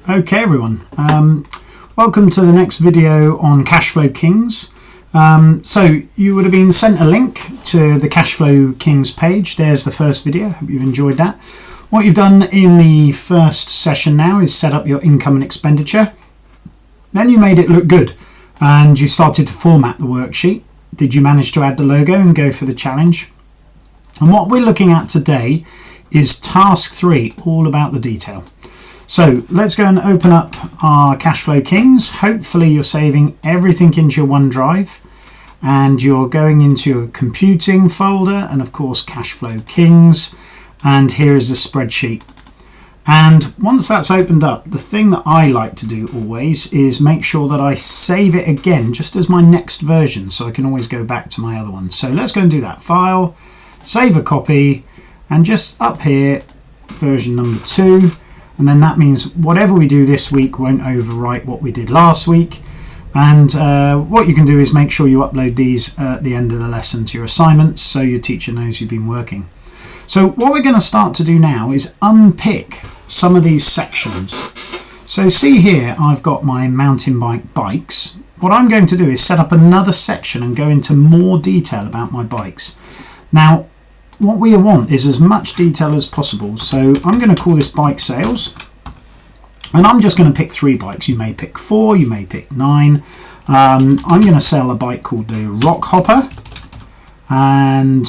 Okay everyone, welcome to the next video on Cashflow Kings. So you would have been sent a link to the Cashflow Kings page. There's the first video. Hope you've enjoyed that. What you've done in the first session now is set up your income and expenditure. Then you made it look good and you started to format the worksheet. Did you manage to add the logo and go for the challenge? And what we're looking at today is task 3, all about the detail. So let's go and open up our Cashflow Kings. Hopefully you're saving everything into your OneDrive and you're going into your computing folder and of course Cashflow Kings, and here is the spreadsheet. And once that's opened up, the thing that I like to do always is make sure that I save it again just as my next version, so I can always go back to my other one. So let's go and do that. File, save a copy, and just up here version number 2. And then that means whatever we do this week won't overwrite what we did last week. And what you can do is make sure you upload these at the end of the lesson to your assignments so your teacher knows you've been working. So what we're going to start to do now is unpick some of these sections. So see here, I've got my mountain bike bikes. What I'm going to do is set up another section and go into more detail about my bikes. Now, what we want is as much detail as possible, so I'm going to call this bike sales, and I'm just going to pick 3 bikes. You may pick 4, you may pick 9. I'm going to sell a bike called the Rock Hopper, and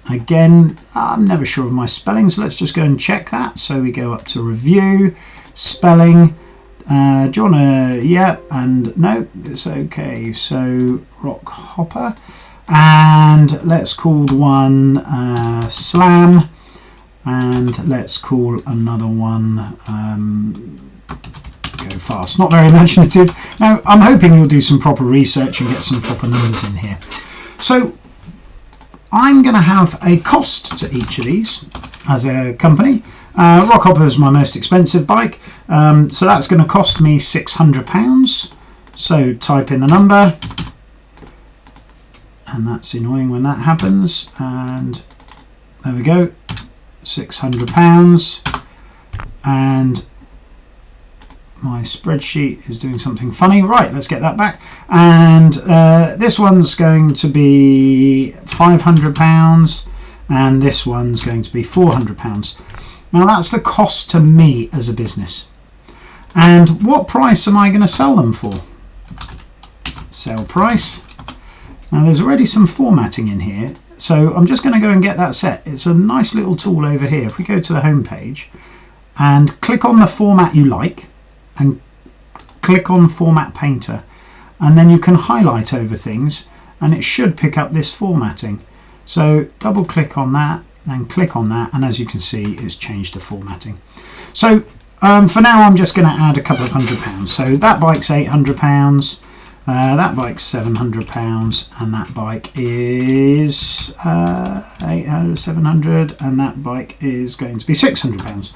again, I'm never sure of my spelling, so let's just go and check that. So we go up to review, spelling, do you want to, yeah, and no, it's okay. So Rock Hopper. And let's call one Slam, and let's call another one Go Fast. Not very imaginative. Now, I'm hoping you'll do some proper research and get some proper numbers in here. So I'm going to have a cost to each of these as a company. Rock Hopper is my most expensive bike, so that's going to cost me £600. So type in the number. And that's annoying when that happens, and there we go, £600, and my spreadsheet is doing something funny. Right, let's get that back. And this one's going to be £500 and this one's going to be £400. Now that's the cost to me as a business. And what price am I going to sell them for? Sell price. Now there's already some formatting in here, so I'm just going to go and get that set. It's a nice little tool over here. If we go to the home page and click on the format you like and click on Format Painter, and then you can highlight over things and it should pick up this formatting. So double click on that and click on that, and as you can see it's changed the formatting. So for now I'm just going to add a couple of £100. So that bike's £800. That bike's £700, and that bike is 700, and that bike is going to be £600.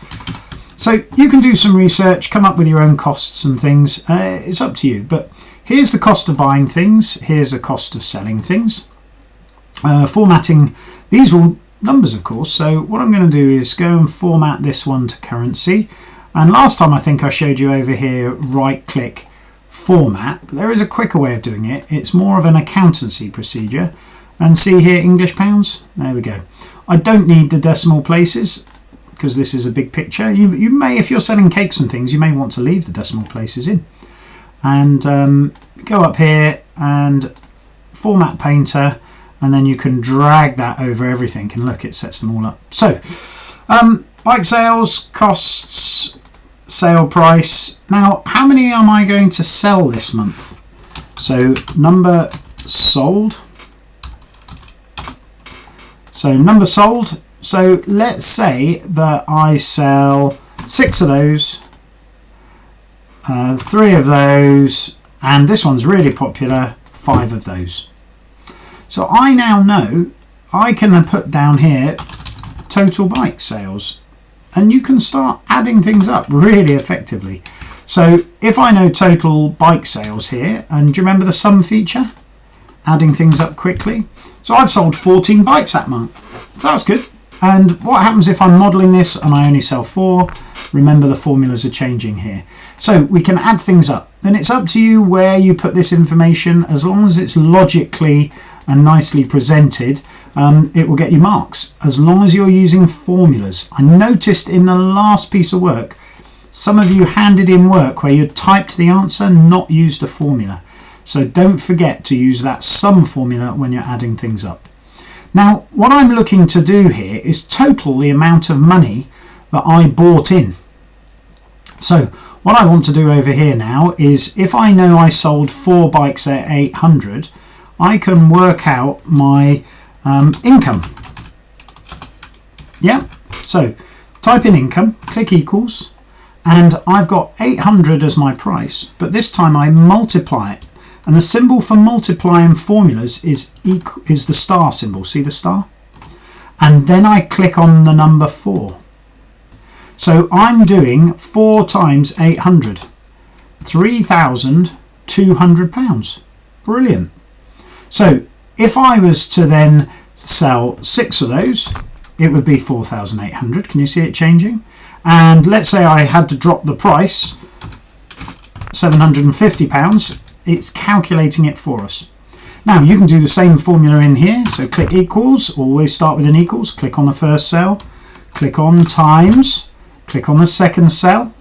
So you can do some research, come up with your own costs and things. It's up to you. But here's the cost of buying things. Here's the cost of selling things. Formatting, these are all numbers, of course. So what I'm going to do is go and format this one to currency. And last time I think I showed you over here, right-click, format. There is a quicker way of doing it. It's more of an accountancy procedure. And see here, English pounds. There we go. I don't need the decimal places because this is a big picture. You may, if you're selling cakes and things, you may want to leave the decimal places in. And go up here and Format Painter, and then you can drag that over everything, and look, it sets them all up. So bike sales, costs, sale price. Now, how many am I going to sell this month? So number sold. So number sold. So let's say that I sell 6 of those, 3 of those, and this one's really popular, 5 of those. So I now know I can put down here total bike sales. And you can start adding things up really effectively. So if I know total bike sales here, and do you remember the sum feature? Adding things up quickly. So I've sold 14 bikes that month. So that's good. And what happens if I'm modeling this and I only sell 4? Remember, the formulas are changing here. So we can add things up. And it's up to you where you put this information. As long as it's logically and nicely presented, it will get you marks. As long as you're using formulas. I noticed in the last piece of work, some of you handed in work where you typed the answer, not used a formula. So don't forget to use that sum formula when you're adding things up. Now, what I'm looking to do here is total the amount of money that I bought in. So what I want to do over here now is, if I know I sold 4 bikes at 800, I can work out my income. Yeah, so type in income, click equals, and I've got 800 as my price, but this time I multiply it. And the symbol for multiplying formulas is the star symbol. See the star? And then I click on the number 4. So I'm doing 4 times 800, £3,200. Brilliant. So if I was to then sell 6 of those, it would be 4,800. Can you see it changing? And let's say I had to drop the price, £750. It's calculating it for us. Now you can do the same formula in here. So click equals, always start with an equals, click on the first cell, click on times, click on the second cell,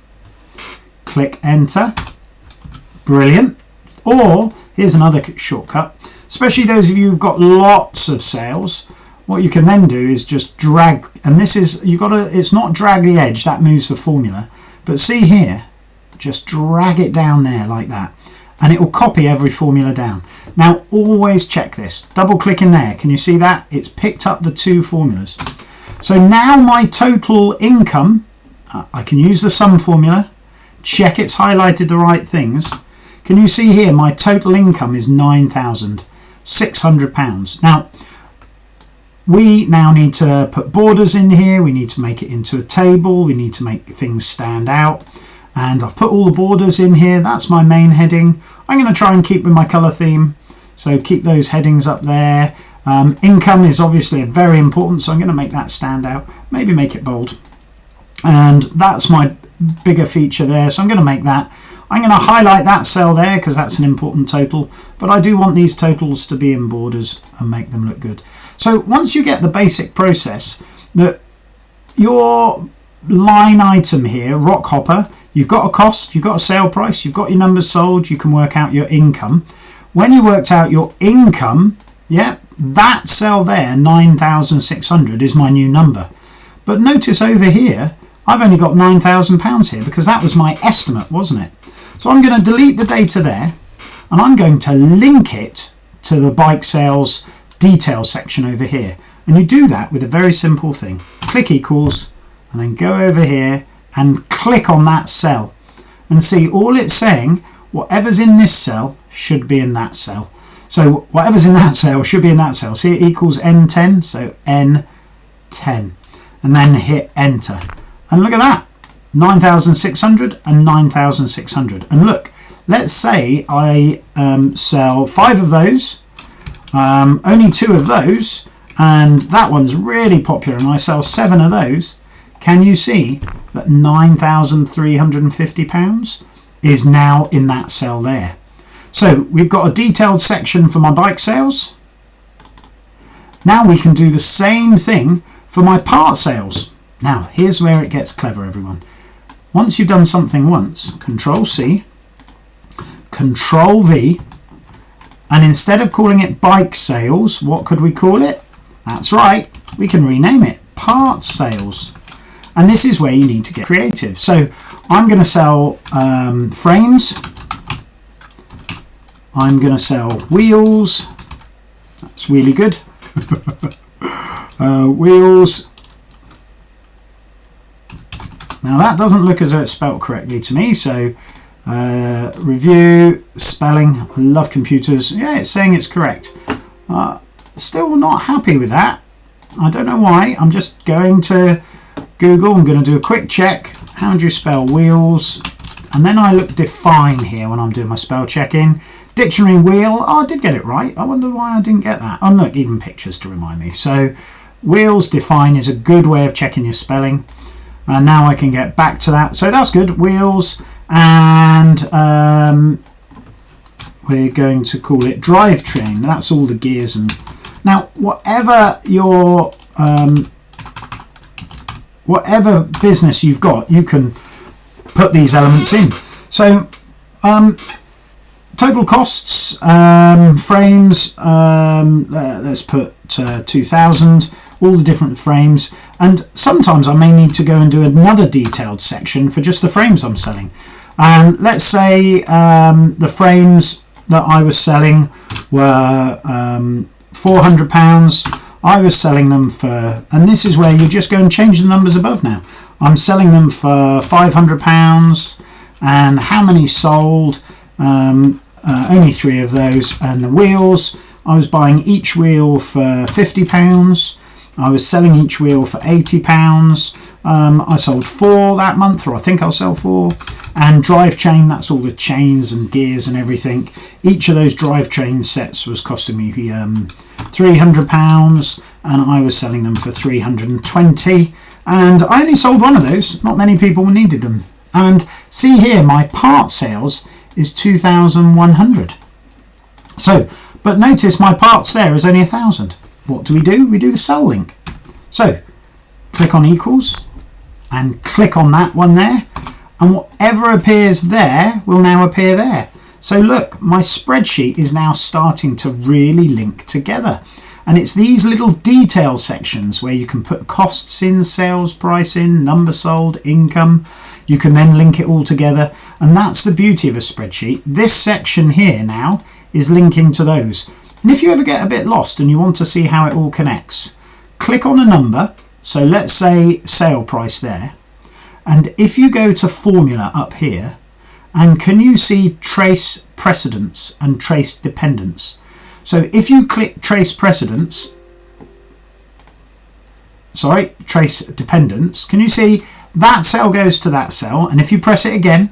click enter. Brilliant. Or here's another shortcut, especially those of you who've got lots of sales. What you can then do is just drag, and this is, it's not drag the edge, that moves the formula, but see here, just drag it down there like that, and it will copy every formula down. Now always check this, double click in there, can you see that? It's picked up the 2 formulas. So now my total income, I can use the sum formula, check it's highlighted the right things. Can you see here my total income is £9,600. Now we now need to put borders in here, we need to make it into a table, we need to make things stand out. And I've put all the borders in here. That's my main heading. I'm going to try and keep with my color theme, so keep those headings up there. Income is obviously very important, so I'm going to make that stand out, maybe make it bold. And that's my bigger feature there, so I'm going to make that. I'm going to highlight that cell there because that's an important total, but I do want these totals to be in borders and make them look good. So once you get the basic process, that your line item here, rock hopper, you've got a cost, you've got a sale price, you've got your numbers sold, you can work out your income. When you worked out your income, yeah, that cell there, 9,600, is my new number. But notice over here, I've only got £9,000 here because that was my estimate, wasn't it? So I'm going to delete the data there, and I'm going to link it to the bike sales details section over here. And you do that with a very simple thing. Click equals, and then go over here and click on that cell. And see, all it's saying, whatever's in this cell should be in that cell. So whatever's in that cell should be in that cell. See, it equals N10, so N10. And then hit enter. And look at that, 9,600 and 9,600. And look, let's say I sell 5 of those, only 2 of those, and that one's really popular, and I sell 7 of those. Can you see that £9,350 is now in that cell there? So we've got a detailed section for my bike sales. Now we can do the same thing for my part sales. Now here's where it gets clever, everyone. Once you've done something once, Control C, Control V, and instead of calling it bike sales, what could we call it? That's right, we can rename it part sales. And this is where you need to get creative. So I'm going to sell frames. I'm going to sell wheels. That's really good. Wheels. Now that doesn't look as though it's spelt correctly to me. So review, spelling, I love computers. Yeah, it's saying it's correct. Still not happy with that. I don't know why. I'm just going to Google. I'm going to do a quick check. How do you spell wheels? And then I look define here when I'm doing my spell checking. Dictionary wheel. Oh, I did get it right. I wonder why I didn't get that. Oh, look, even pictures to remind me. So wheels define is a good way of checking your spelling. And now I can get back to that. So that's good. Wheels, and we're going to call it drivetrain. That's all the gears. And now whatever your whatever business you've got, you can put these elements in. So total costs, frames, let's put 2,000, all the different frames. And sometimes I may need to go and do another detailed section for just the frames I'm selling. Let's say the frames that I was selling were £400. I was selling them for, and this is where you just go and change the numbers above now. I'm selling them for £500, and how many sold? Only 3 of those. And the wheels, I was buying each wheel for £50. I was selling each wheel for £80. I sold 4 that month, or I think I'll sell 4. And drivetrain, that's all the chains and gears and everything. Each of those drivetrain sets was costing me £300, and I was selling them for £320. And I only sold 1 of those. Not many people needed them. And see here, my part sales is 2,100. So, but notice my parts there is only 1,000. What do? We do the sell link. So, click on equals and click on that one there, and whatever appears there will now appear there. So look, my spreadsheet is now starting to really link together. And it's these little detail sections where you can put costs in, sales price in, number sold, income. You can then link it all together. And that's the beauty of a spreadsheet. This section here now is linking to those. And if you ever get a bit lost and you want to see how it all connects, click on a number. So let's say sale price there. And if you go to formula up here, and can you see trace precedence and trace dependence? So if you click trace precedence, trace dependence, can you see that cell goes to that cell? And if you press it again,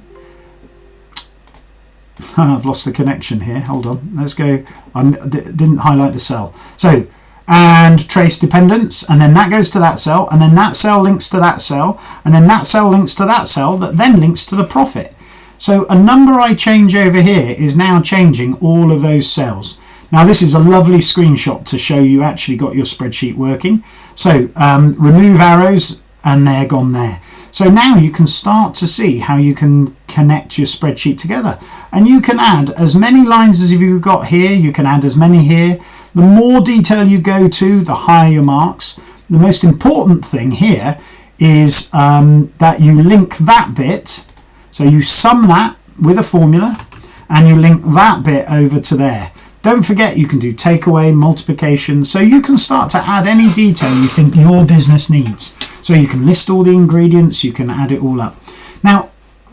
I've lost the connection here. Hold on, let's go. I didn't highlight the cell. So, and trace dependence, and then that goes to that cell, and then that cell links to that cell, and then that cell links to that cell, that then links to the profit. So a number I change over here is now changing all of those cells. Now this is a lovely screenshot to show you actually got your spreadsheet working. So remove arrows and they're gone there. So now you can start to see how you can connect your spreadsheet together. And you can add as many lines as you've got here. You can add as many here. The more detail you go to, the higher your marks. The most important thing here is that you link that bit. So you sum that with a formula and you link that bit over to there. Don't forget you can do takeaway, multiplication, so you can start to add any detail you think your business needs. So you can list all the ingredients, you can add it all up. Now,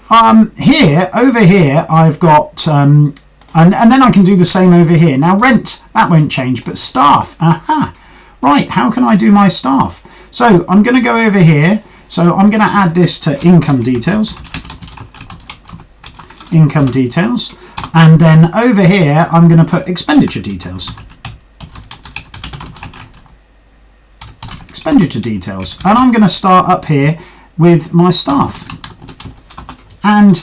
over here, I've got, and then I can do the same over here. Now rent, that won't change, but staff, right, how can I do my staff? So I'm going to go over here, so I'm going to add this to income details. And then over here I'm going to put expenditure details, and I'm going to start up here with my staff. And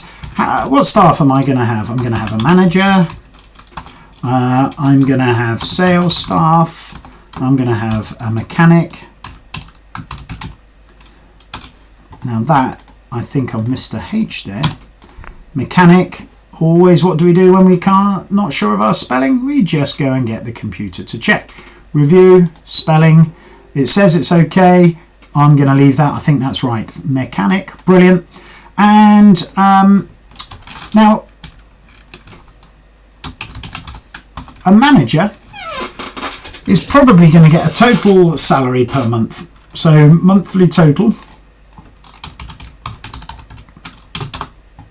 what staff am I going to have? I'm going to have a manager, I'm going to have sales staff, I'm going to have a mechanic. Now that, I think I've missed a H there. Mechanic. Always, what do we do when we can't, not sure of our spelling? We just go and get the computer to check. Review, spelling. It says it's okay. I'm going to leave that. I think that's right. Mechanic, brilliant. And now, a manager is probably going to get a total salary per month. So monthly total.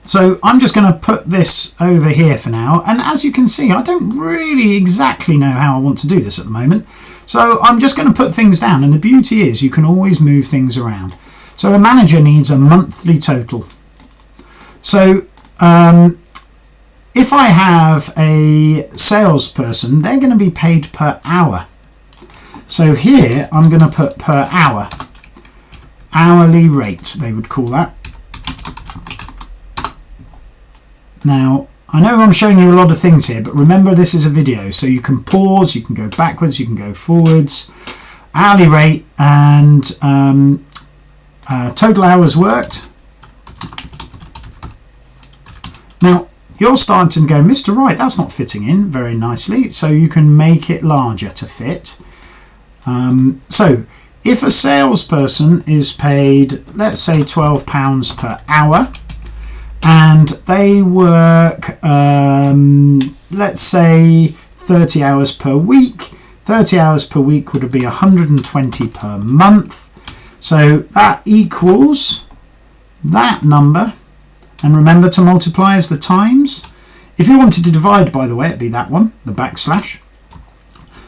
So I'm just going to put this over here for now. And as you can see, I don't really exactly know how I want to do this at the moment. So I'm just going to put things down. And the beauty is you can always move things around. So a manager needs a monthly total. So if I have a salesperson, they're going to be paid per hour. So here I'm going to put per hour, hourly rate they would call that. Now I know I'm showing you a lot of things here, but remember this is a video, so you can pause, you can go backwards, you can go forwards. Hourly rate and total hours worked. Now you're starting to go, Mr. Wright, that's not fitting in very nicely, so you can make it larger to fit. So if a salesperson is paid, let's say £12 per hour, and they work, let's say 30 hours per week, 30 hours per week would be 120 per month. So that equals that number. And remember to multiply as the times. If you wanted to divide, by the way, it'd be that one, the backslash.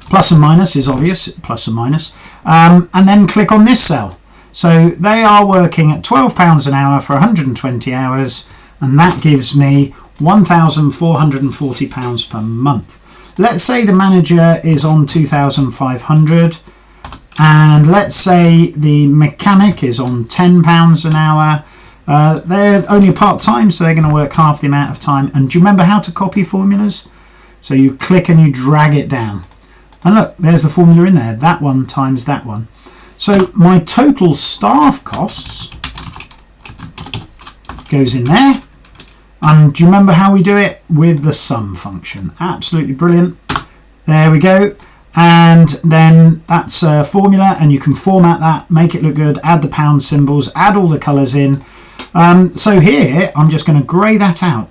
Plus and minus is obvious, plus and minus. And then click on this cell. So they are working at £12 an hour for 120 hours, and that gives me £1,440 per month. Let's say the manager is on 2,500, and let's say the mechanic is on £10 an hour. They're only part-time, so they're going to work half the amount of time. And do you remember how to copy formulas? So you click and you drag it down. And look, there's the formula in there. That one times that one. So my total staff costs goes in there. And do you remember how we do it? With the sum function. Absolutely brilliant. There we go. And then that's a formula, and you can format that, make it look good, add the pound symbols, add all the colours in. So here I'm just going to grey that out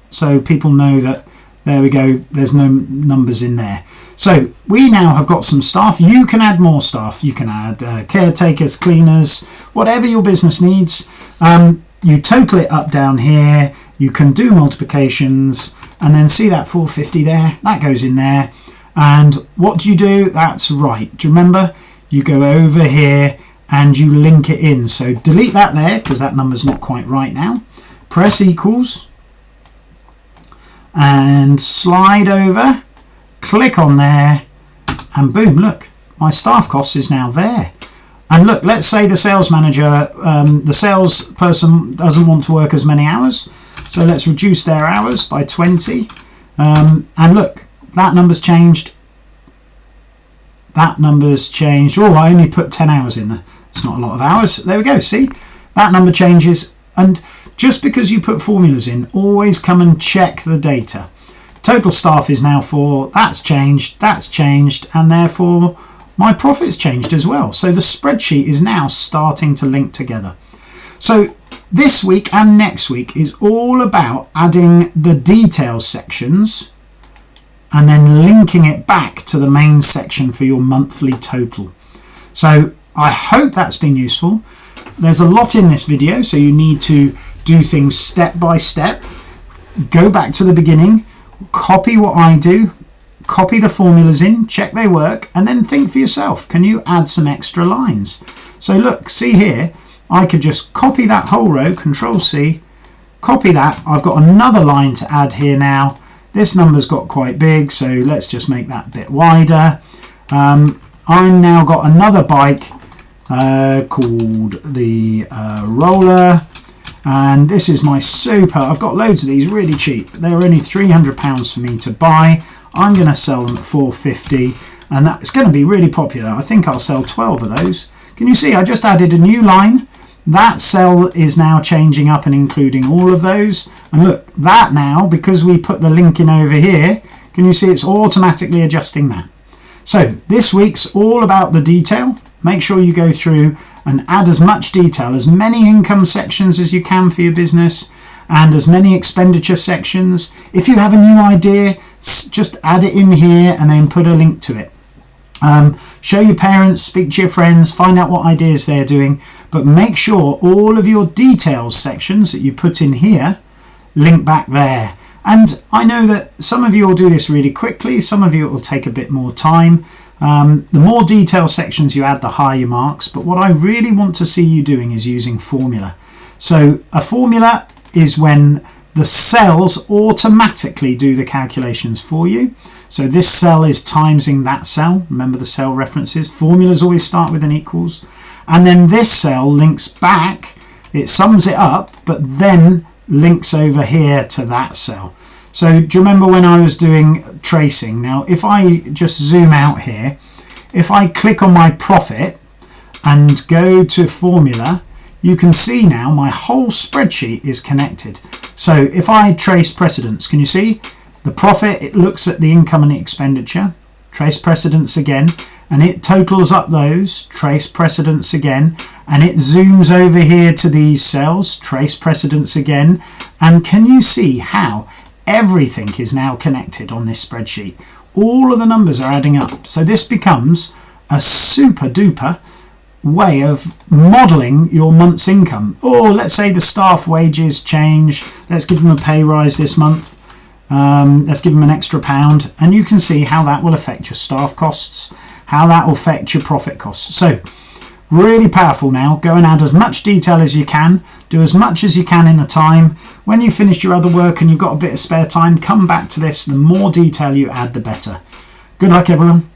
so people know that, there we go, there's no numbers in there. So we now have got some staff. You can add more staff. You can add caretakers, cleaners, whatever your business needs. You total it up down here. You can do multiplications, and then see that 450 there, that goes in there. And what do? That's right. Do you remember? You go over here and you link it in. So delete that there because that number's not quite right now. Press equals and slide over, click on there, and boom, look, my staff cost is now there. And look, let's say the sales manager, the salesperson doesn't want to work as many hours. So let's reduce their hours by 20. And look, that number's changed. That number's changed. Oh, I only put 10 hours in there. It's not a lot of hours. There we go. See, that number changes. And just because you put formulas in, always come and check the data. Total staff is now 4. That's changed. And therefore my profit's changed as well. So the spreadsheet is now starting to link together. So this week and next week is all about adding the details sections and then linking it back to the main section for your monthly total. So I hope that's been useful. There's a lot in this video, so you need to do things step by step. Go back to the beginning, copy what I do, copy the formulas in, check they work, and then think for yourself, can you add some extra lines? So look, see here, I could just copy that whole row, Control C, copy that. I've got another line to add here now. This number's got quite big, so let's just make that a bit wider. I've now got another bike called the roller, and this is my super. I've got loads of these really cheap. They're only £300 for me to buy. I'm going to sell them at £450, and that's going to be really popular. I think I'll sell 12 of those. Can you see I just added a new line? That cell is now changing up and including all of those. And look, that now, because we put the link in over here, can you see it's automatically adjusting that? So this week's all about the detail. Make sure you go through and add as much detail, as many income sections as you can for your business, and as many expenditure sections. If you have a new idea, just add it in here and then put a link to it. Show your parents, speak to your friends, find out what ideas they're doing, but make sure all of your details sections that you put in here link back there. And I know that some of you will do this really quickly, some of you it will take a bit more time. The more detail sections you add, the higher your marks, but what I really want to see you doing is using formula. So a formula is when the cells automatically do the calculations for you. So this cell is timesing that cell. Remember the cell references. Formulas always start with an equals. And then this cell links back. It sums it up, but then links over here to that cell. So do you remember when I was doing tracing? Now, if I just zoom out here, if I click on my profit and go to formula, you can see now my whole spreadsheet is connected. So if I trace precedence, can you see the profit? It looks at the income and the expenditure, trace precedence again, and it totals up those, trace precedence again, and it zooms over here to these cells, trace precedence again. And can you see how everything is now connected on this spreadsheet? All of the numbers are adding up. So this becomes a super duper way of modeling your month's income. Or let's say the staff wages change. Let's give them a pay rise this month. Let's give them an extra £1, and you can see how that will affect your staff costs, how that will affect your profit costs. So really powerful now. Go and add as much detail as you can, do as much as you can in a time. When you've finished your other work and you've got a bit of spare time, come back to this. The more detail you add, the better. Good luck, everyone.